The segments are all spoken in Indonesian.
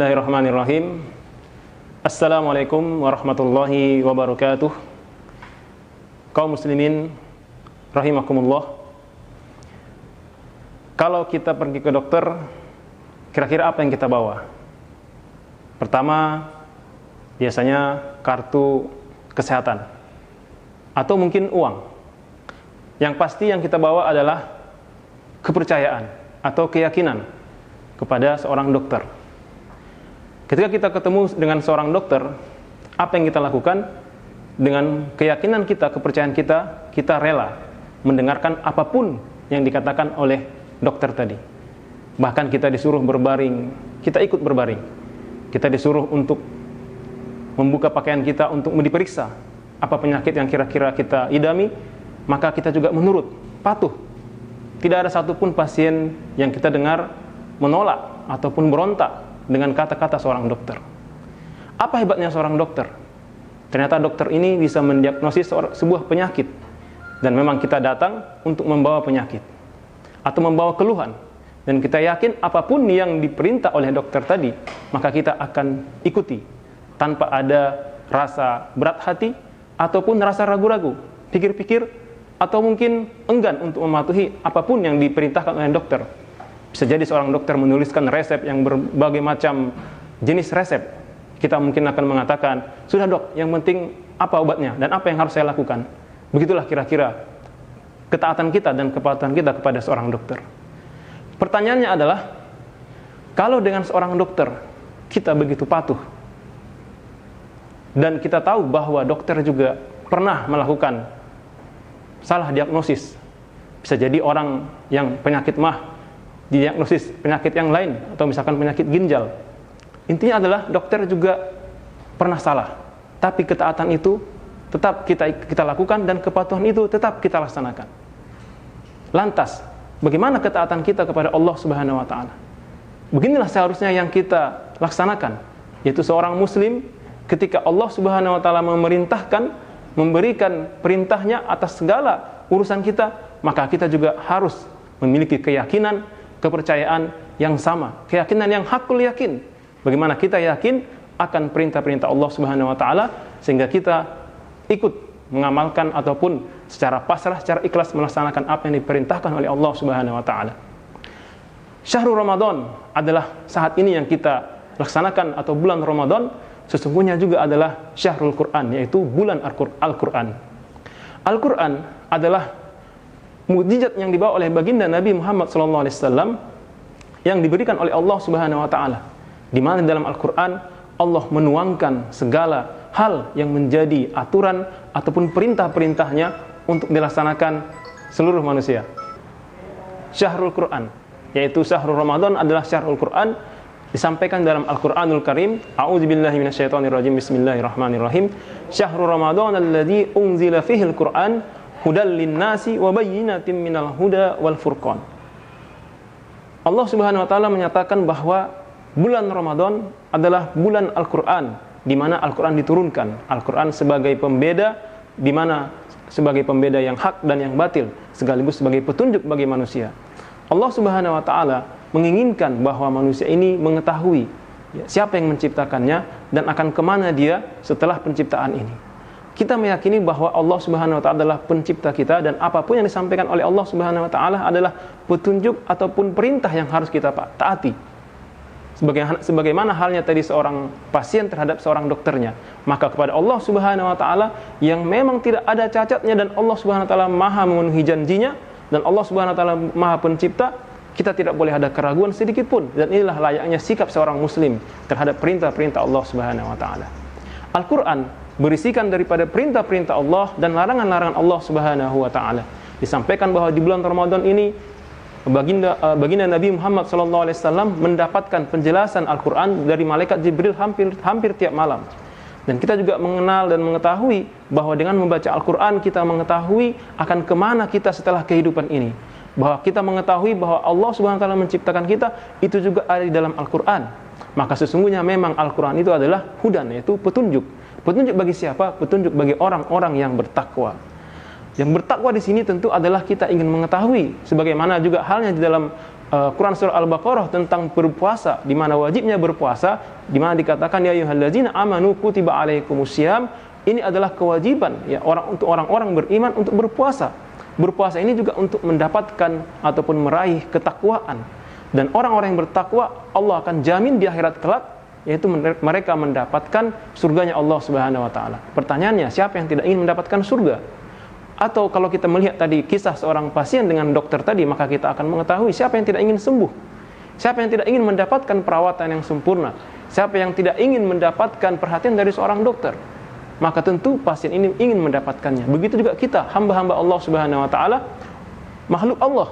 Bismillahirrahmanirrahim. Assalamualaikum warahmatullahi wabarakatuh. Kaum muslimin rahimakumullah. Kalau kita pergi ke dokter, kira-kira apa yang kita bawa? Pertama, biasanya kartu kesehatan atau mungkin uang. Yang pasti yang kita bawa adalah kepercayaan atau keyakinan kepada seorang dokter. Ketika kita ketemu dengan seorang dokter, apa yang kita lakukan? Dengan keyakinan kita, kepercayaan kita, kita rela mendengarkan apapun yang dikatakan oleh dokter tadi. Bahkan kita disuruh berbaring, kita ikut berbaring. Kita disuruh untuk membuka pakaian kita untuk diperiksa apa penyakit yang kira-kira kita idami, maka kita juga menurut, patuh. Tidak ada satupun pasien yang kita dengar menolak ataupun berontak dengan kata-kata seorang dokter. Apa hebatnya seorang dokter? Ternyata dokter ini bisa mendiagnosis sebuah penyakit, dan memang kita datang untuk membawa penyakit atau membawa keluhan, dan kita yakin apapun yang diperintah oleh dokter tadi, maka kita akan ikuti tanpa ada rasa berat hati ataupun rasa ragu-ragu, pikir-pikir atau mungkin enggan untuk mematuhi apapun yang diperintahkan oleh dokter. Bisa jadi seorang dokter menuliskan resep yang berbagai macam jenis resep. Kita mungkin akan mengatakan, sudah dok, yang penting apa obatnya dan apa yang harus saya lakukan. Begitulah kira-kira ketaatan kita dan kepatuhan kita kepada seorang dokter. Pertanyaannya adalah, kalau dengan seorang dokter kita begitu patuh, dan kita tahu bahwa dokter juga pernah melakukan salah diagnosis, bisa jadi orang yang penyakit mah didiagnosis penyakit yang lain, atau misalkan penyakit ginjal. Intinya adalah dokter juga pernah salah, tapi ketaatan itu tetap kita lakukan dan kepatuhan itu tetap kita laksanakan. Lantas, bagaimana ketaatan kita kepada Allah Subhanahu wa taala? Beginilah seharusnya yang kita laksanakan, yaitu seorang muslim ketika Allah Subhanahu wa taala memerintahkan, memberikan perintahnya atas segala urusan kita, maka kita juga harus memiliki keyakinan, kepercayaan yang sama, keyakinan yang hakul yakin. Bagaimana kita yakin akan perintah-perintah Allah Subhanahu wa taala sehingga kita ikut mengamalkan ataupun secara pasrah, secara ikhlas melaksanakan apa yang diperintahkan oleh Allah Subhanahu wa taala. Syahrul Ramadan adalah saat ini yang kita laksanakan, atau bulan Ramadan sesungguhnya juga adalah Syahrul Quran, yaitu bulan Al-Quran. Al-Quran adalah mukjizat yang dibawa oleh baginda Nabi Muhammad SAW yang diberikan oleh Allah Subhanahu wa taala, di mana dalam Al-Quran Allah menuangkan segala hal yang menjadi aturan ataupun perintah-perintahnya untuk dilaksanakan seluruh manusia. Syahrul Quran, yaitu Syahrul Ramadan adalah Syahrul Quran, disampaikan dalam Al-Quranul Karim. A'udzubillahi minasyaitonirrajim. Bismillahirrahmanirrahim. Syahrul Ramadan alladzi unzila fihil Quran hudal linnasi wa bayyinatin minal huda wal furqan. Allah Subhanahu wa taala menyatakan bahwa bulan Ramadan adalah bulan Al-Quran, di mana Al-Quran diturunkan. Al-Quran sebagai pembeda, di mana sebagai pembeda yang hak dan yang batil, sekaligus sebagai petunjuk bagi manusia. Allah Subhanahu wa taala menginginkan bahwa manusia ini mengetahui siapa yang menciptakannya dan akan kemana dia setelah penciptaan ini. Kita meyakini bahwa Allah Subhanahu wa taala adalah pencipta kita, dan apapun yang disampaikan oleh Allah Subhanahu wa taala adalah petunjuk ataupun perintah yang harus kita taati. Sebagaimana halnya tadi seorang pasien terhadap seorang dokternya, maka kepada Allah Subhanahu wa taala yang memang tidak ada cacatnya, dan Allah Subhanahu wa taala maha memenuhi janjinya, dan Allah Subhanahu wa taala maha pencipta, kita tidak boleh ada keraguan sedikit pun. Dan inilah layaknya sikap seorang muslim terhadap perintah-perintah Allah Subhanahu wa taala. Al-Quran berisikan daripada perintah-perintah Allah dan larangan-larangan Allah Subhanahu wa taala. Disampaikan bahwa di bulan Ramadan ini baginda Nabi Muhammad SAW mendapatkan penjelasan Al-Quran dari malaikat Jibril hampir tiap malam. Dan kita juga mengenal dan mengetahui bahwa dengan membaca Al-Quran kita mengetahui akan kemana kita setelah kehidupan ini. Bahwa kita mengetahui bahwa Allah Subhanahu wa taala menciptakan kita, itu juga ada di dalam Al-Quran. Maka sesungguhnya memang Al-Quran itu adalah hudan, yaitu petunjuk. Petunjuk bagi siapa? Petunjuk bagi orang-orang yang bertakwa. Yang bertakwa di sini tentu adalah kita ingin mengetahui, sebagaimana juga halnya di dalam Quran surah Al-Baqarah tentang berpuasa, di mana wajibnya berpuasa, di mana dikatakan ya ayyuhallazina amanu kutiba alaikumusiyam, ini adalah kewajiban ya untuk orang-orang beriman untuk berpuasa. Berpuasa ini juga untuk mendapatkan ataupun meraih ketakwaan. Dan orang-orang yang bertakwa Allah akan jamin di akhirat kelak, yaitu mereka mendapatkan surganya Allah Subhanahu wa taala. Pertanyaannya, siapa yang tidak ingin mendapatkan surga? Atau kalau kita melihat tadi kisah seorang pasien dengan dokter tadi, maka kita akan mengetahui siapa yang tidak ingin sembuh, siapa yang tidak ingin mendapatkan perawatan yang sempurna, siapa yang tidak ingin mendapatkan perhatian dari seorang dokter. Maka tentu pasien ini ingin mendapatkannya. Begitu juga kita, hamba-hamba Allah Subhanahu wa taala, makhluk Allah,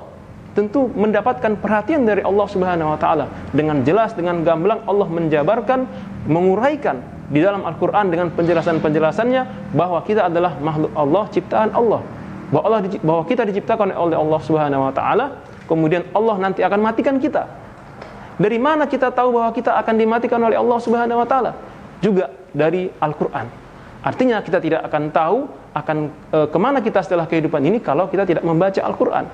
tentu mendapatkan perhatian dari Allah Subhanahu wa taala. Dengan jelas, dengan gamblang Allah menjabarkan, menguraikan di dalam Al-Quran dengan penjelasan-penjelasannya bahwa kita adalah makhluk Allah, ciptaan Allah, bahwa kita diciptakan oleh Allah Subhanahu wa taala, kemudian Allah nanti akan matikan kita. Dari mana kita tahu bahwa kita akan dimatikan oleh Allah Subhanahu wa taala? Juga dari Al-Quran. Artinya kita tidak akan tahu kemana kita setelah kehidupan ini kalau kita tidak membaca Al-Quran.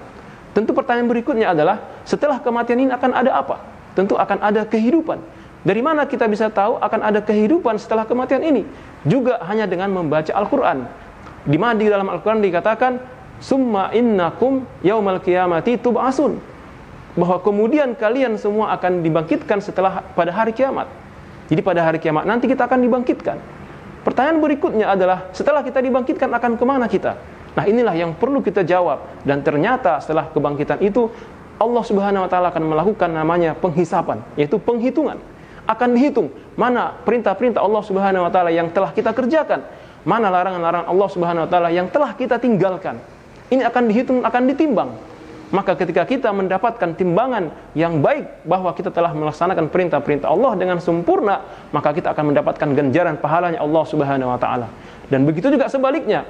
Tentu pertanyaan berikutnya adalah, setelah kematian ini akan ada apa? Tentu akan ada kehidupan. Dari mana kita bisa tahu akan ada kehidupan setelah kematian ini? Juga hanya dengan membaca Al-Quran. Di mana di dalam Al-Quran dikatakan, summa innakum yaumal qiyamati tub'asun, bahwa kemudian kalian semua akan dibangkitkan pada hari kiamat. Jadi pada hari kiamat nanti kita akan dibangkitkan. Pertanyaan berikutnya adalah, setelah kita dibangkitkan akan kemana kita? Nah, inilah yang perlu kita jawab. Dan ternyata setelah kebangkitan itu, Allah Subhanahu wa taala akan melakukan namanya penghisapan, yaitu penghitungan. Akan dihitung mana perintah-perintah Allah Subhanahu wa taala yang telah kita kerjakan, mana larangan-larangan Allah Subhanahu wa taala yang telah kita tinggalkan. Ini akan dihitung, akan ditimbang. Maka ketika kita mendapatkan timbangan yang baik bahwa kita telah melaksanakan perintah-perintah Allah dengan sempurna, maka kita akan mendapatkan ganjaran pahalanya Allah Subhanahu wa taala. Dan begitu juga sebaliknya,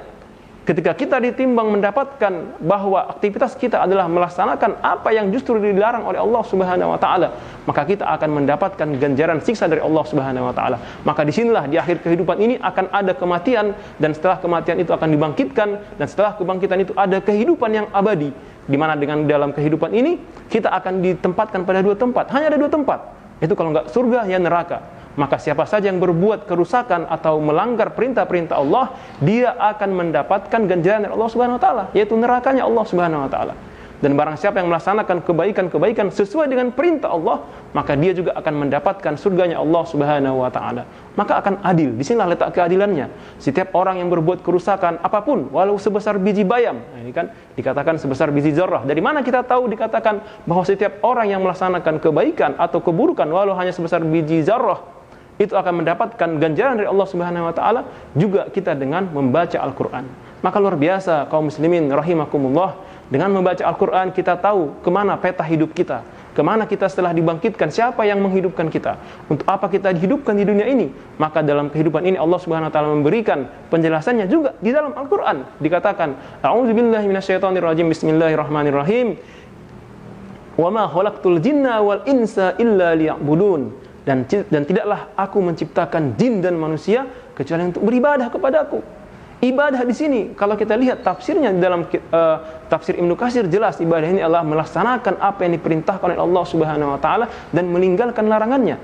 ketika kita ditimbang mendapatkan bahwa aktivitas kita adalah melaksanakan apa yang justru dilarang oleh Allah Subhanahu wa taala, maka kita akan mendapatkan ganjaran siksa dari Allah Subhanahu wa taala. Maka disinilah di akhir kehidupan ini akan ada kematian, dan setelah kematian itu akan dibangkitkan, dan setelah kebangkitan itu ada kehidupan yang abadi, di mana dengan dalam kehidupan ini kita akan ditempatkan pada dua tempat. Hanya ada dua tempat, itu kalau enggak surga ya neraka. Maka siapa saja yang berbuat kerusakan atau melanggar perintah-perintah Allah, dia akan mendapatkan ganjaran dari Allah Subhanahu wa taala, yaitu nerakanya Allah Subhanahu wa taala. Dan barang siapa yang melaksanakan kebaikan-kebaikan sesuai dengan perintah Allah, maka dia juga akan mendapatkan surganya Allah Subhanahu wa taala. Maka akan adil. Di sinilah letak keadilannya. Setiap orang yang berbuat kerusakan apapun, walau sebesar biji bayam, nah ini kan dikatakan sebesar biji zarrah. Dari mana kita tahu dikatakan bahwa setiap orang yang melaksanakan kebaikan atau keburukan walau hanya sebesar biji zarrah itu akan mendapatkan ganjaran dari Allah Subhanahu wa taala? Juga kita dengan membaca Al-Qur'an. Maka luar biasa kaum muslimin rahimakumullah, dengan membaca Al-Qur'an kita tahu kemana peta hidup kita, kemana kita setelah dibangkitkan, siapa yang menghidupkan kita, untuk apa kita dihidupkan di dunia ini. Maka dalam kehidupan ini Allah Subhanahu wa taala memberikan penjelasannya juga di dalam Al-Qur'an. Dikatakan, a'udzubillahi minasyaitonirrajim, bismillahirrahmanirrahim, wa ma khalaqtul jinna wal insa illa liya'budun. Dan tidaklah aku menciptakan jin dan manusia kecuali untuk beribadah kepadaku. Ibadah di sini kalau kita lihat tafsirnya di dalam tafsir Ibnu Katsir, jelas ibadah ini adalah melaksanakan apa yang diperintahkan oleh Allah Subhanahu wa taala dan meninggalkan larangannya.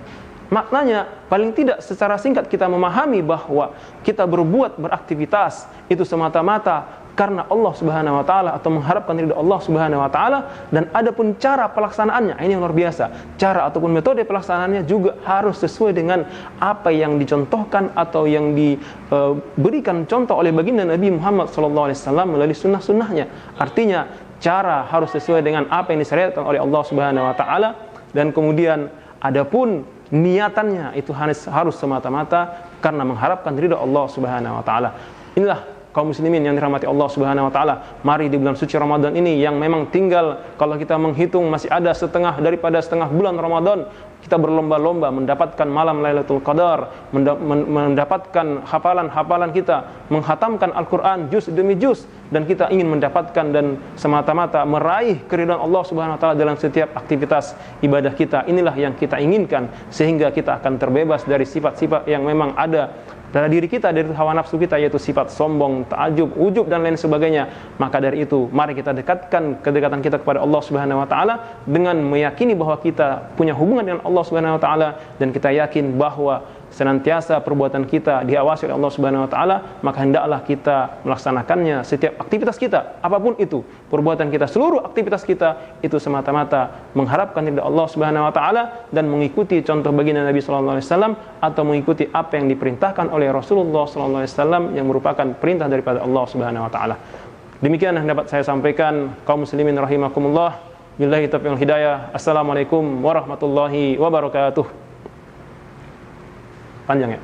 Maknanya paling tidak secara singkat kita memahami bahwa kita beraktivitas itu semata-mata karena Allah Subhanahu wa taala atau mengharapkan ridha Allah Subhanahu wa taala, dan adapun cara pelaksanaannya ini yang luar biasa. Cara ataupun metode pelaksanaannya juga harus sesuai dengan apa yang dicontohkan atau yang diberikan contoh oleh baginda Nabi Muhammad SAW melalui sunnah-sunnahnya. Artinya cara harus sesuai dengan apa yang disyariatkan oleh Allah Subhanahu wa taala, dan kemudian adapun niatannya itu harus semata-mata karena mengharapkan ridha Allah Subhanahu wa taala. Inilah kaum muslimin yang dirahmati Allah Subhanahu wa taala, mari di bulan suci Ramadan ini yang memang tinggal, kalau kita menghitung masih ada setengah daripada setengah bulan Ramadan, kita berlomba-lomba mendapatkan malam Lailatul Qadar, mendapatkan hafalan-hafalan kita, menghatamkan Al-Qur'an juz demi juz, dan kita ingin mendapatkan dan semata-mata meraih keridhaan Allah Subhanahu wa taala dalam setiap aktivitas ibadah kita. Inilah yang kita inginkan, sehingga kita akan terbebas dari sifat-sifat yang memang ada dari diri kita, dari hawa nafsu kita, yaitu sifat sombong, ta'ajub, ujub dan lain sebagainya. Maka dari itu mari kita dekatkan kedekatan kita kepada Allah Subhanahu wa taala dengan meyakini bahwa kita punya hubungan dengan Allah Subhanahu wa taala, dan kita yakin bahwa senantiasa perbuatan kita diawasi oleh Allah Subhanahu wa taala, maka hendaklah kita melaksanakannya setiap aktivitas kita, apapun itu perbuatan kita, seluruh aktivitas kita itu semata-mata mengharapkan ridha Allah Subhanahu wa taala dan mengikuti contoh baginda Nabi sallallahu alaihi wasallam, atau mengikuti apa yang diperintahkan oleh Rasulullah sallallahu alaihi wasallam yang merupakan perintah daripada Allah Subhanahu wa taala. Demikian yang dapat saya sampaikan, kaum muslimin rahimakumullah. Billahi taufiq wal hidayah. Assalamualaikum warahmatullahi wabarakatuh. Panjang ya?